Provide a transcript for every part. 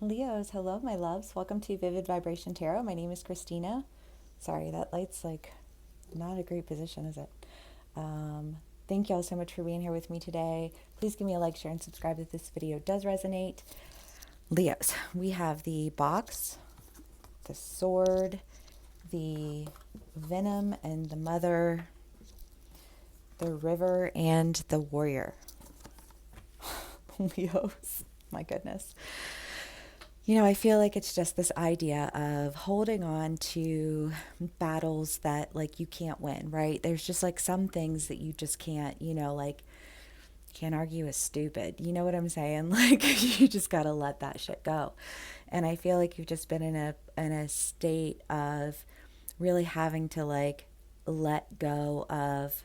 Leos, hello, my loves. Welcome to Vivid Vibration Tarot. My name is Christina. Sorry, that light's like not a great position, is it? Um, Thank you all so much for being here with me today. Please give me a like, share, and subscribe if this video does resonate. Leos, we have the box, the sword, the venom, and the mother, the river, and the warrior. Leos, my goodness. I feel like it's just this idea of holding on to battles that like you can't win, right? There's just like some things that you just can't, like can't argue is stupid. You know what I'm saying? Like you just got to let that shit go. And I feel like you've just been in a state of really having to like let go of,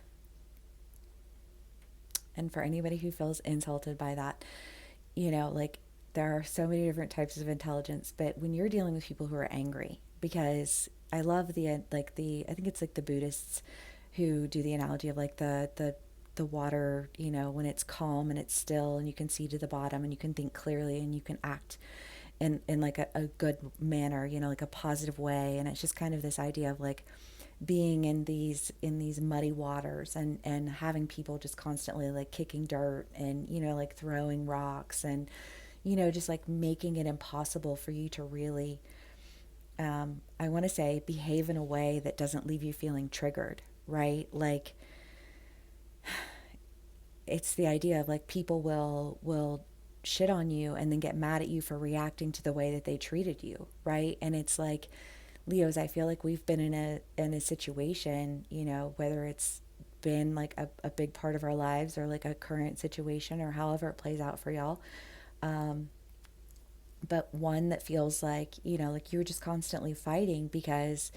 and for anybody who feels insulted by that, like there are so many different types of intelligence, but when you're dealing with people who are angry, because I love I think it's like the Buddhists who do the analogy of like the water, when it's calm and it's still and you can see to the bottom and you can think clearly and you can act in like a good manner, like a positive way. And it's just kind of this idea of like being in these muddy waters and having people just constantly like kicking dirt and like throwing rocks and just like making it impossible for you to really I want to say behave in a way that doesn't leave you feeling triggered, right? Like it's the idea of like people will shit on you and then get mad at you for reacting to the way that they treated you, right? And it's like Leos, I feel like we've been in a situation, whether it's been like a big part of our lives or like a current situation or however it plays out for y'all. Um, but one that feels like, like you're just constantly fighting because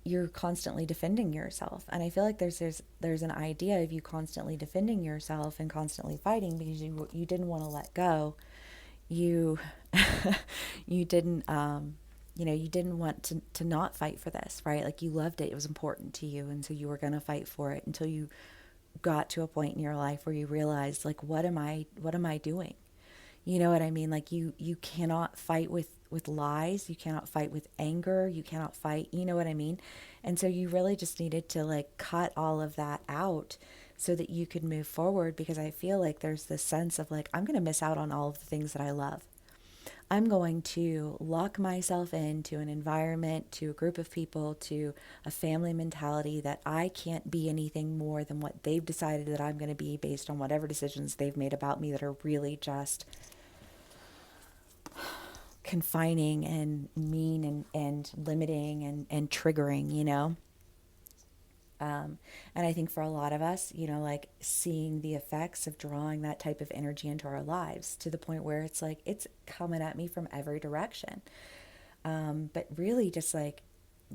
you're constantly defending yourself. And I feel like there's an idea of you constantly defending yourself and constantly fighting because you didn't want to let go. You you didn't you didn't want to not fight for this, right? Like you loved it. It was important to you. And so you were going to fight for it until you got to a point in your life where you realized like, what am I doing? You know what I mean? Like you cannot fight with lies, you cannot fight with anger, you cannot fight, you know what I mean? And so you really just needed to like cut all of that out so that you could move forward because I feel like there's this sense of like I'm going to miss out on all of the things that I love. I'm going to lock myself into an environment, to a group of people, to a family mentality that I can't be anything more than what they've decided that I'm going to be based on whatever decisions they've made about me that are really just confining and mean and limiting and triggering, and I think for a lot of us, like seeing the effects of drawing that type of energy into our lives to the point where it's like it's coming at me from every direction. But really just like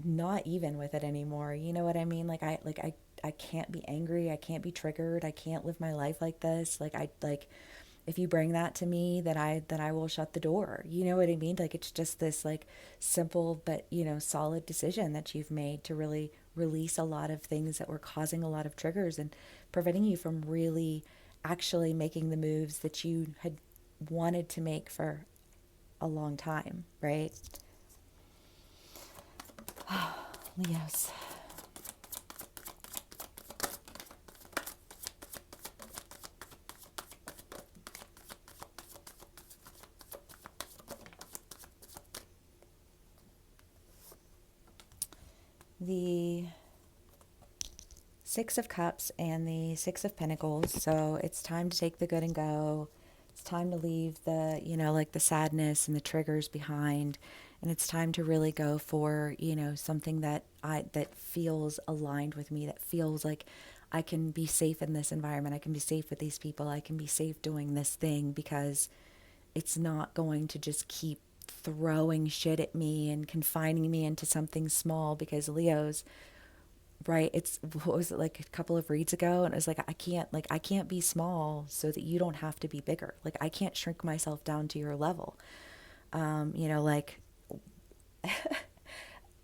not even with it anymore. You know what I mean? I can't be angry. I can't be triggered. I can't live my life like this. Like if you bring that to me, then I will shut the door. You know what I mean? Like it's just this like simple but solid decision that you've made to really release a lot of things that were causing a lot of triggers and preventing you from really actually making the moves that you had wanted to make for a long time, right? Yes. The Six of Cups and the Six of Pentacles. So it's time to take the good and go. It's time to leave the, like the sadness and the triggers behind. And it's time to really go for, something that feels aligned with me, that feels like I can be safe in this environment. I can be safe with these people. I can be safe doing this thing because it's not going to just keep throwing shit at me and confining me into something small because Leos, right, it's what was it like a couple of reads ago and it was like I can't be small so that you don't have to be bigger. Like I can't shrink myself down to your level. Like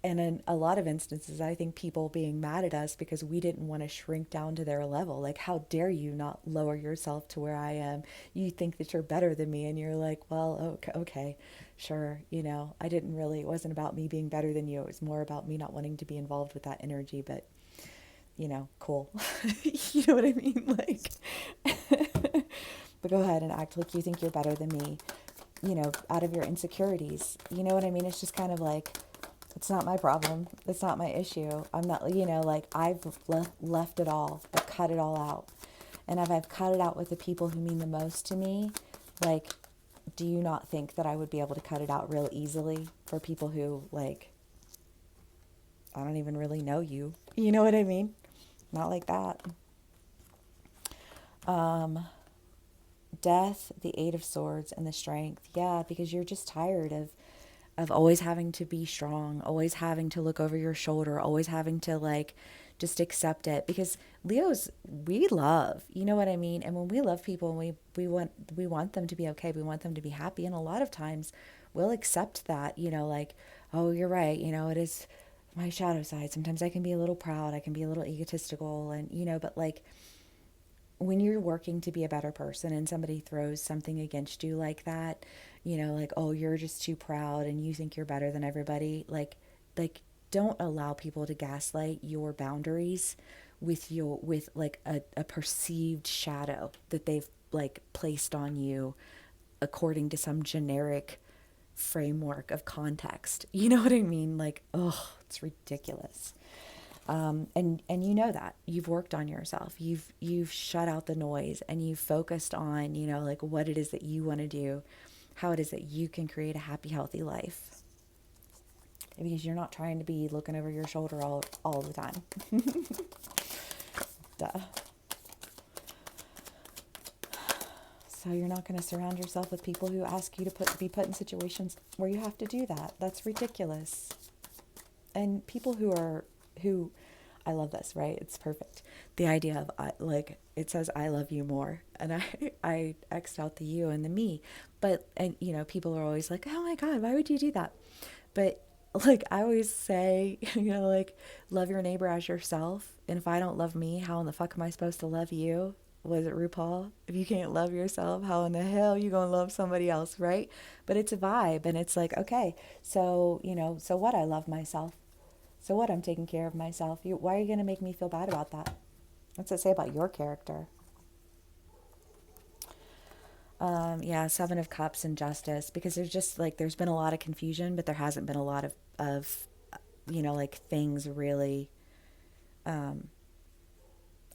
and in a lot of instances, I think people being mad at us because we didn't want to shrink down to their level. Like, how dare you not lower yourself to where I am? You think that you're better than me, and you're like, well, okay, okay, sure. I didn't really, it wasn't about me being better than you. It was more about me not wanting to be involved with that energy, but, cool. You know what I mean? Like, but go ahead and act like you think you're better than me, out of your insecurities. You know what I mean? It's just kind of like, it's not my problem. It's not my issue. I'm not, like I've left it all. I've cut it all out. And if I've cut it out with the people who mean the most to me, like, do you not think that I would be able to cut it out real easily for people who, like, I don't even really know you? You know what I mean? Not like that. Death, the Eight of Swords, and the Strength. Yeah, because you're just tired of always having to be strong, always having to look over your shoulder, always having to like just accept it. Because Leos, we love, you know what I mean? And when we love people and we want them to be okay, we want them to be happy. And a lot of times we'll accept that, like, oh, you're right, it is my shadow side. Sometimes I can be a little proud, I can be a little egotistical, and but like when you're working to be a better person and somebody throws something against you like that, like, oh, you're just too proud and you think you're better than everybody, like don't allow people to gaslight your boundaries with like a perceived shadow that they've like placed on you according to some generic framework of context. You know what I mean? Like, oh, it's ridiculous. And you know that you've worked on yourself, you've shut out the noise, and you've focused on like what it is that you want to do, how it is that you can create a happy, healthy life, because you're not trying to be looking over your shoulder all the time. Duh. So you're not going to surround yourself with people who ask you to be put in situations where you have to do that. That's ridiculous. And people who I love this, right? It's perfect. The idea of like it says I love you more, and I X'd out the you and the me. But and people are always like, "Oh my God, why would you do that?" But like I always say, like, love your neighbor as yourself. And if I don't love me, how in the fuck am I supposed to love you? Was it RuPaul? If you can't love yourself, how in the hell you gonna love somebody else, right? But it's a vibe, and it's like, okay, so so what? I love myself. So what? I'm taking care of myself. Why are you gonna make me feel bad about that? What's it say about your character? Yeah, Seven of Cups and Justice, because there's just like there's been a lot of confusion, but there hasn't been a lot of like things really. Um,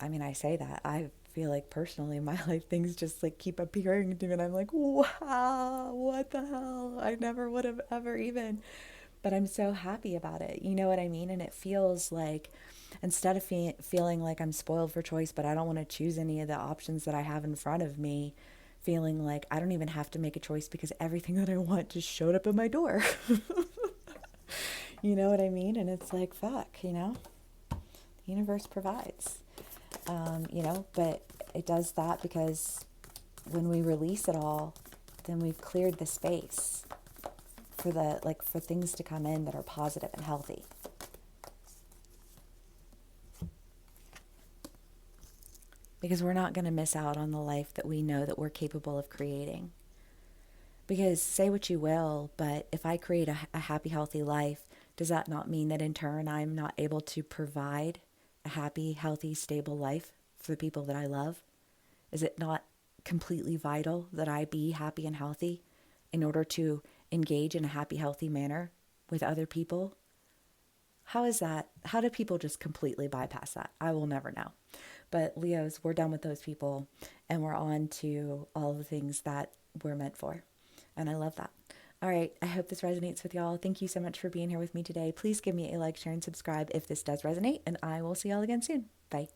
I mean, I say that I feel like personally in my life things just like keep appearing to me, and I'm like, wow, what the hell? I never would have ever even. But I'm so happy about it. You know what I mean? And it feels like instead of feeling like I'm spoiled for choice, but I don't want to choose any of the options that I have in front of me, feeling like I don't even have to make a choice because everything that I want just showed up at my door. You know what I mean? And it's like, fuck, the universe provides, but it does that because when we release it all, then we've cleared the space for things to come in that are positive and healthy. Because we're not going to miss out on the life that we know that we're capable of creating. Because say what you will, but if I create a happy, healthy life, does that not mean that in turn I'm not able to provide a happy, healthy, stable life for the people that I love? Is it not completely vital that I be happy and healthy in order to engage in a happy, healthy manner with other people? How is that? How do people just completely bypass that? I will never know. But Leos, we're done with those people, and we're on to all the things that we're meant for. And I love that. All right, I hope this resonates with y'all. Thank you so much for being here with me today. Please give me a like, share, and subscribe if this does resonate, and I will see y'all again soon. Bye.